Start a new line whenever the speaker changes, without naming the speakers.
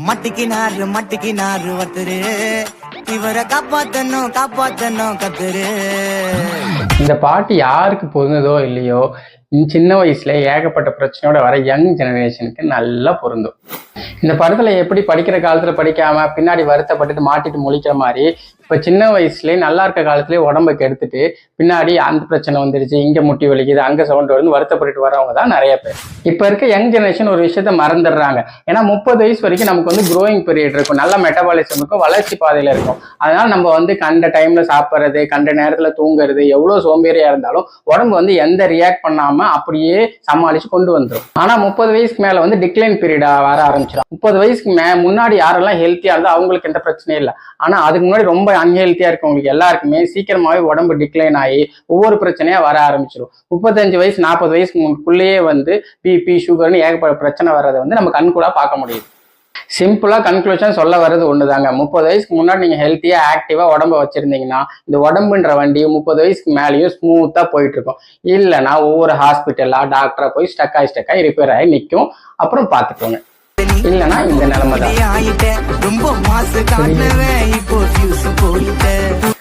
மட்டிக்கினாரு ஒருத்தரு இவரை காப்பாத்தணும் கத்துரு.
இந்த பாட்டு யாருக்கு பொருந்ததோ இல்லையோ, சின்ன வயசுல ஏகப்பட்ட பிரச்சனையோட வர யங் ஜெனரேஷனுக்கு நல்லா பொருந்தும். இந்த படத்துல எப்படி படிக்கிற காலத்துல படிக்காம பின்னாடி வருத்தப்பட்டுட்டு மாட்டிட்டு முழிக்கிற மாதிரி, இப்ப சின்ன வயசுலயே நல்லா இருக்க காலத்திலேயே உடம்பை கெடுத்துட்டு பின்னாடி அந்த பிரச்சனை வந்துடுச்சு, இங்க முட்டி வலிக்குது, அங்க சவுண்ட் வருது வருத்தப்பட்டு வரவங்க தான் நிறைய பேர். இப்ப இருக்க யங் ஜெனரேஷன் ஒரு விஷயத்த மறந்துடுறாங்க. ஏன்னா 30 வயசு வரைக்கும் நமக்கு வந்து க்ரோயிங் பீரியட் இருக்கும், நல்ல மெட்டபாலிசம் இருக்கும், வளர்ச்சி பாதையில இருக்கும். அதனால நம்ம வந்து கண்ட டைம்ல சாப்பிட்றது, கண்ட நேரத்துல தூங்குறது, எவ்வளவு சோம்பேறியா இருந்தாலும் உடம்பு வந்து எந்த ரியாக்ட் பண்ணாம அப்படியே சமாளிச்சு கொண்டு வந்துடும். ஆனா 30 வயசுக்கு மேல வந்து டிக்ளைன் பீரியடா வர ஆரம்பிச்சிடும். 30 வயசுக்கு முன்னாடி யாரெல்லாம் ஹெல்த்தியா இருந்தா அவங்களுக்கு எந்த பிரச்சனையும் இல்லை. ஆனா அதுக்கு முன்னாடி ரொம்ப அன்ஹெல்த்தியா இருக்கவங்களுக்கு எல்லாருக்குமே சீக்கிரமாவே உடம்பு டிக்ளைன் ஆகி ஒவ்வொரு பிரச்சனையா வர ஆரம்பிச்சிடும். 35 வயசு 40 வயசுக்குள்ளேயே வந்து பிபி சுகர்னு ஏகப்பட்ட பிரச்சனை வர்றதை வந்து நம்ம கண்கூடா பார்க்க முடியுது. சிம்பிளா கன்க்ளூஷன் சொல்ல வர்றது ஒண்ணுதாங்க. 30 வயசுக்கு முன்னாடி நீங்க ஹெல்த்தியா ஆக்டிவா உடம்ப வச்சிருந்தீங்கன்னா இந்த உடம்புன்ற வண்டி 30 வயசுக்கு மேலேயும் ஸ்மூத்தா போயிட்டு இருக்கும். இல்லைன்னா ஒவ்வொரு ஹாஸ்பிட்டலா டாக்டரா போய் ஸ்டக் ஆகி ரிப்பேர் ஆகி நிற்கும். அப்புறம் பார்த்துக்கோங்க. இல்லைன்னா இந்த நிலைமை தான்.
ரொம்ப மாசு காட்டுவேன் இப்போ